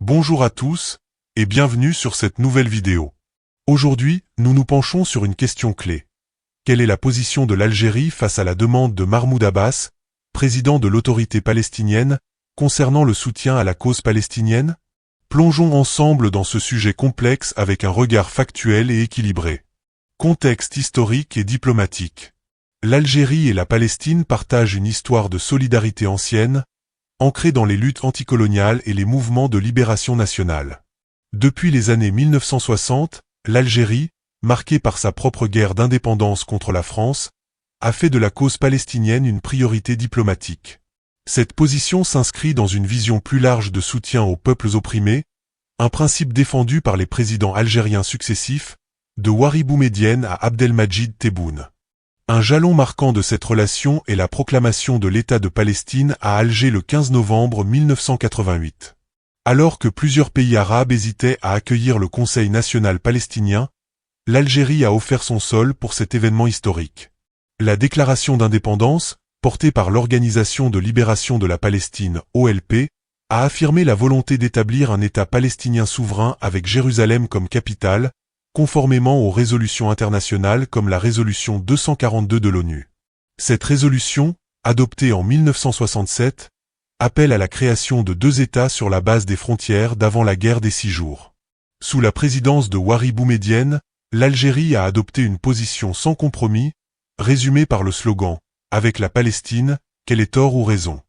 Bonjour à tous, et bienvenue sur cette nouvelle vidéo. Aujourd'hui, nous nous penchons sur une question clé. Quelle est la position de l'Algérie face à la demande de Mahmoud Abbas, président de l'autorité palestinienne, concernant le soutien à la cause palestinienne? Plongeons ensemble dans ce sujet complexe avec un regard factuel et équilibré. Contexte historique et diplomatique. L'Algérie et la Palestine partagent une histoire de solidarité ancienne, ancrée dans les luttes anticoloniales et les mouvements de libération nationale. Depuis les années 1960, l'Algérie, marquée par sa propre guerre d'indépendance contre la France, a fait de la cause palestinienne une priorité diplomatique. Cette position s'inscrit dans une vision plus large de soutien aux peuples opprimés, un principe défendu par les présidents algériens successifs, de Houari Boumedienne à Abdelmadjid Tebboune. Un jalon marquant de cette relation est la proclamation de l'État de Palestine à Alger le 15 novembre 1988. Alors que plusieurs pays arabes hésitaient à accueillir le Conseil national palestinien, l'Algérie a offert son sol pour cet événement historique. La déclaration d'indépendance, portée par l'Organisation de libération de la Palestine, OLP, a affirmé la volonté d'établir un État palestinien souverain avec Jérusalem comme capitale, conformément aux résolutions internationales comme la résolution 242 de l'ONU. Cette résolution, adoptée en 1967, appelle à la création de deux États sur la base des frontières d'avant la guerre des 6 jours. Sous la présidence de Houari Boumedienne, l'Algérie a adopté une position sans compromis, résumée par le slogan « Avec la Palestine, qu'elle ait tort ou raison ».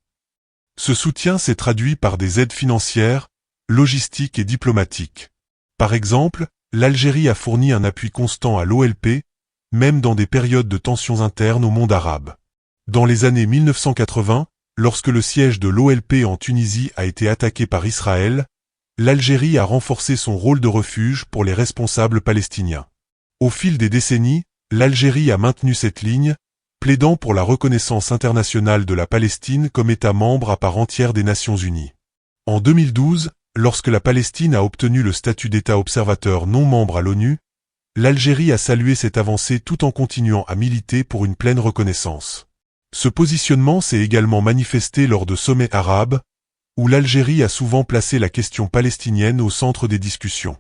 Ce soutien s'est traduit par des aides financières, logistiques et diplomatiques. Par exemple, l'Algérie a fourni un appui constant à l'OLP, même dans des périodes de tensions internes au monde arabe. Dans les années 1980, lorsque le siège de l'OLP en Tunisie a été attaqué par Israël, l'Algérie a renforcé son rôle de refuge pour les responsables palestiniens. Au fil des décennies, l'Algérie a maintenu cette ligne, plaidant pour la reconnaissance internationale de la Palestine comme État membre à part entière des Nations Unies. En 2012, lorsque la Palestine a obtenu le statut d'État observateur non membre à l'ONU, l'Algérie a salué cette avancée tout en continuant à militer pour une pleine reconnaissance. Ce positionnement s'est également manifesté lors de sommets arabes, où l'Algérie a souvent placé la question palestinienne au centre des discussions.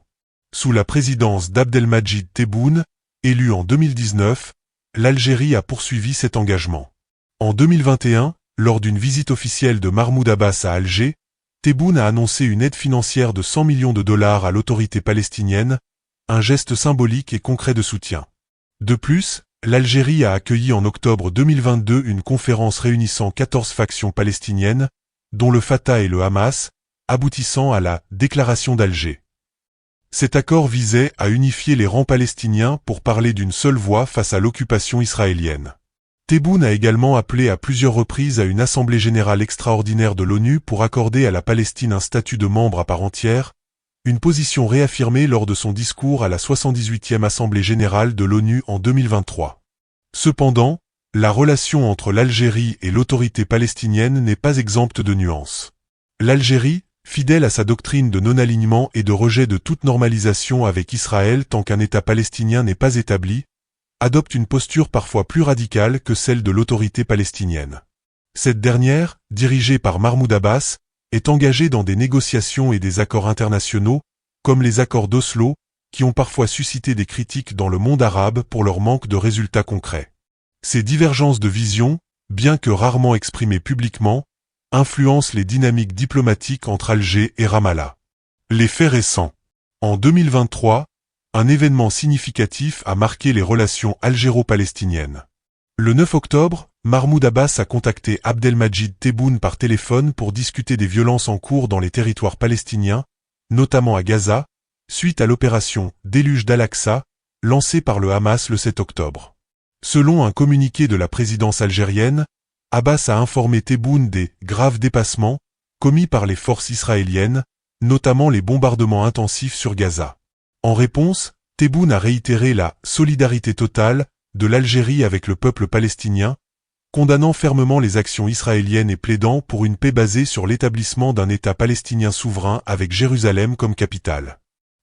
Sous la présidence d'Abdelmadjid Tebboune, élu en 2019, l'Algérie a poursuivi cet engagement. En 2021, lors d'une visite officielle de Mahmoud Abbas à Alger, Tebboune a annoncé une aide financière de 100 millions de dollars à l'autorité palestinienne, un geste symbolique et concret de soutien. De plus, l'Algérie a accueilli en octobre 2022 une conférence réunissant 14 factions palestiniennes, dont le Fatah et le Hamas, aboutissant à la Déclaration d'Alger. Cet accord visait à unifier les rangs palestiniens pour parler d'une seule voix face à l'occupation israélienne. Tebboune a également appelé à plusieurs reprises à une assemblée générale extraordinaire de l'ONU pour accorder à la Palestine un statut de membre à part entière, une position réaffirmée lors de son discours à la 78e Assemblée générale de l'ONU en 2023. Cependant, la relation entre l'Algérie et l'autorité palestinienne n'est pas exempte de nuances. L'Algérie, fidèle à sa doctrine de non-alignement et de rejet de toute normalisation avec Israël tant qu'un État palestinien n'est pas établi, adopte une posture parfois plus radicale que celle de l'autorité palestinienne. Cette dernière, dirigée par Mahmoud Abbas, est engagée dans des négociations et des accords internationaux, comme les accords d'Oslo, qui ont parfois suscité des critiques dans le monde arabe pour leur manque de résultats concrets. Ces divergences de vision, bien que rarement exprimées publiquement, influencent les dynamiques diplomatiques entre Alger et Ramallah. Les faits récents. En 2023, un événement significatif a marqué les relations algéro-palestiniennes. Le 9 octobre, Mahmoud Abbas a contacté Abdelmadjid Tebboune par téléphone pour discuter des violences en cours dans les territoires palestiniens, notamment à Gaza, suite à l'opération « Déluge d'Al-Aqsa » lancée par le Hamas le 7 octobre. Selon un communiqué de la présidence algérienne, Abbas a informé Tebboune des « graves dépassements » commis par les forces israéliennes, notamment les bombardements intensifs sur Gaza. En réponse, Tebboune a réitéré la « solidarité totale » de l'Algérie avec le peuple palestinien, condamnant fermement les actions israéliennes et plaidant pour une paix basée sur l'établissement d'un État palestinien souverain avec Jérusalem comme capitale.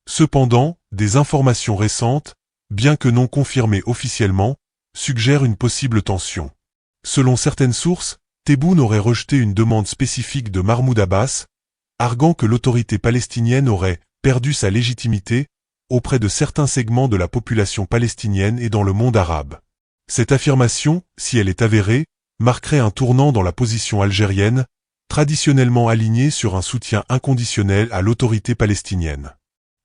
Cependant, des informations récentes, bien que non confirmées officiellement, suggèrent une possible tension. Selon certaines sources, Tebboune aurait rejeté une demande spécifique de Mahmoud Abbas, arguant que l'autorité palestinienne aurait perdu sa légitimité auprès de certains segments de la population palestinienne et dans le monde arabe. Cette affirmation, si elle est avérée, marquerait un tournant dans la position algérienne, traditionnellement alignée sur un soutien inconditionnel à l'autorité palestinienne.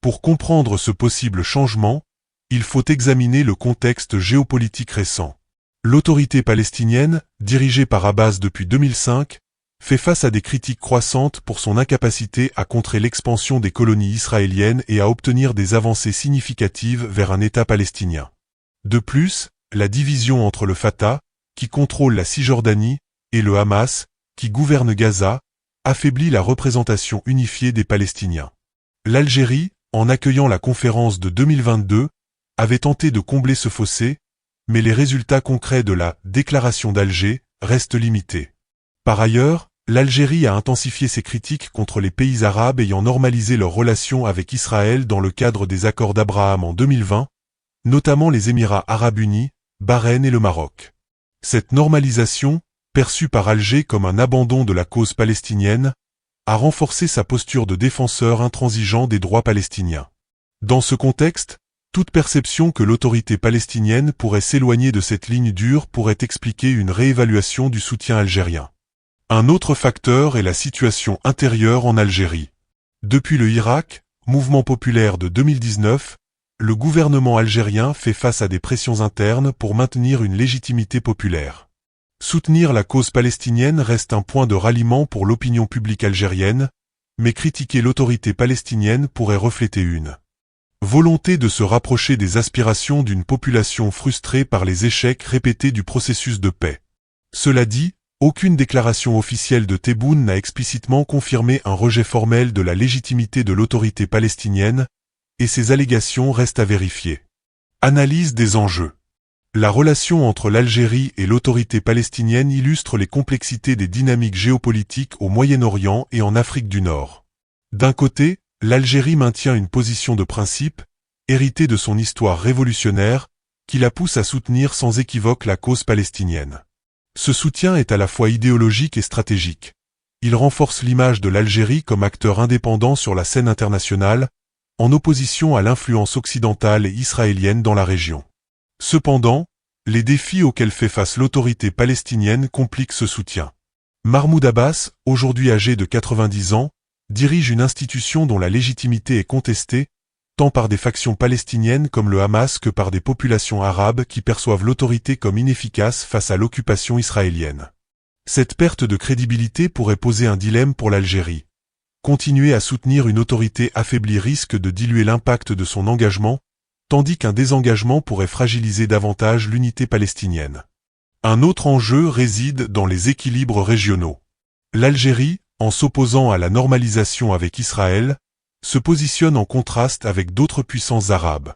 Pour comprendre ce possible changement, il faut examiner le contexte géopolitique récent. L'autorité palestinienne, dirigée par Abbas depuis 2005, fait face à des critiques croissantes pour son incapacité à contrer l'expansion des colonies israéliennes et à obtenir des avancées significatives vers un État palestinien. De plus, la division entre le Fatah, qui contrôle la Cisjordanie, et le Hamas, qui gouverne Gaza, affaiblit la représentation unifiée des Palestiniens. L'Algérie, en accueillant la conférence de 2022, avait tenté de combler ce fossé, mais les résultats concrets de la déclaration d'Alger restent limités. Par ailleurs, l'Algérie a intensifié ses critiques contre les pays arabes ayant normalisé leurs relations avec Israël dans le cadre des accords d'Abraham en 2020, notamment les Émirats arabes unis, Bahreïn et le Maroc. Cette normalisation, perçue par Alger comme un abandon de la cause palestinienne, a renforcé sa posture de défenseur intransigeant des droits palestiniens. Dans ce contexte, toute perception que l'autorité palestinienne pourrait s'éloigner de cette ligne dure pourrait expliquer une réévaluation du soutien algérien. Un autre facteur est la situation intérieure en Algérie. Depuis le Irak, mouvement populaire de 2019, le gouvernement algérien fait face à des pressions internes pour maintenir une légitimité populaire. Soutenir la cause palestinienne reste un point de ralliement pour l'opinion publique algérienne, mais critiquer l'autorité palestinienne pourrait refléter une volonté de se rapprocher des aspirations d'une population frustrée par les échecs répétés du processus de paix. Cela dit, aucune déclaration officielle de Tebboune n'a explicitement confirmé un rejet formel de la légitimité de l'autorité palestinienne, et ces allégations restent à vérifier. Analyse des enjeux. La relation entre l'Algérie et l'autorité palestinienne illustre les complexités des dynamiques géopolitiques au Moyen-Orient et en Afrique du Nord. D'un côté, l'Algérie maintient une position de principe, héritée de son histoire révolutionnaire, qui la pousse à soutenir sans équivoque la cause palestinienne. Ce soutien est à la fois idéologique et stratégique. Il renforce l'image de l'Algérie comme acteur indépendant sur la scène internationale, en opposition à l'influence occidentale et israélienne dans la région. Cependant, les défis auxquels fait face l'autorité palestinienne compliquent ce soutien. Mahmoud Abbas, aujourd'hui âgé de 90 ans, dirige une institution dont la légitimité est contestée, tant par des factions palestiniennes comme le Hamas que par des populations arabes qui perçoivent l'autorité comme inefficace face à l'occupation israélienne. Cette perte de crédibilité pourrait poser un dilemme pour l'Algérie. Continuer à soutenir une autorité affaiblie risque de diluer l'impact de son engagement, tandis qu'un désengagement pourrait fragiliser davantage l'unité palestinienne. Un autre enjeu réside dans les équilibres régionaux. L'Algérie, en s'opposant à la normalisation avec Israël, se positionne en contraste avec d'autres puissances arabes.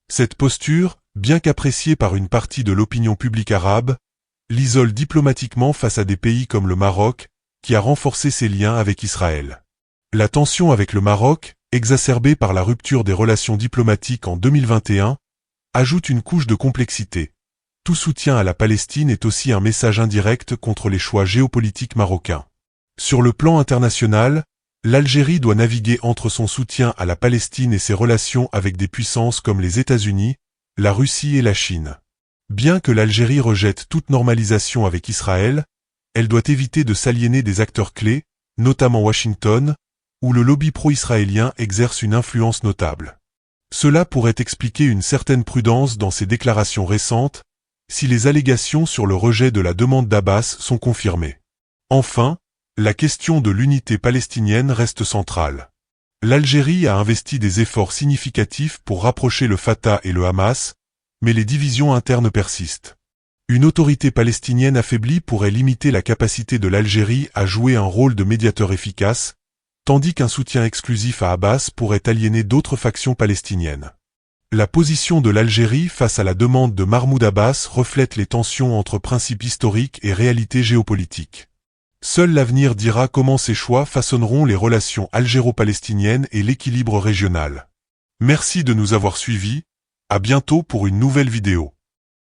Cette posture, bien qu'appréciée par une partie de l'opinion publique arabe, l'isole diplomatiquement face à des pays comme le Maroc, qui a renforcé ses liens avec Israël. La tension avec le Maroc, exacerbée par la rupture des relations diplomatiques en 2021, ajoute une couche de complexité. Tout soutien à la Palestine est aussi un message indirect contre les choix géopolitiques marocains. Sur le plan international, l'Algérie doit naviguer entre son soutien à la Palestine et ses relations avec des puissances comme les États-Unis, la Russie et la Chine. Bien que l'Algérie rejette toute normalisation avec Israël, elle doit éviter de s'aliéner des acteurs clés, notamment Washington, où le lobby pro-israélien exerce une influence notable. Cela pourrait expliquer une certaine prudence dans ses déclarations récentes, si les allégations sur le rejet de la demande d'Abbas sont confirmées. Enfin, la question de l'unité palestinienne reste centrale. L'Algérie a investi des efforts significatifs pour rapprocher le Fatah et le Hamas, mais les divisions internes persistent. Une autorité palestinienne affaiblie pourrait limiter la capacité de l'Algérie à jouer un rôle de médiateur efficace, tandis qu'un soutien exclusif à Abbas pourrait aliéner d'autres factions palestiniennes. La position de l'Algérie face à la demande de Mahmoud Abbas reflète les tensions entre principes historiques et réalités géopolitiques. Seul l'avenir dira comment ces choix façonneront les relations algéro-palestiniennes et l'équilibre régional. Merci de nous avoir suivis, à bientôt pour une nouvelle vidéo.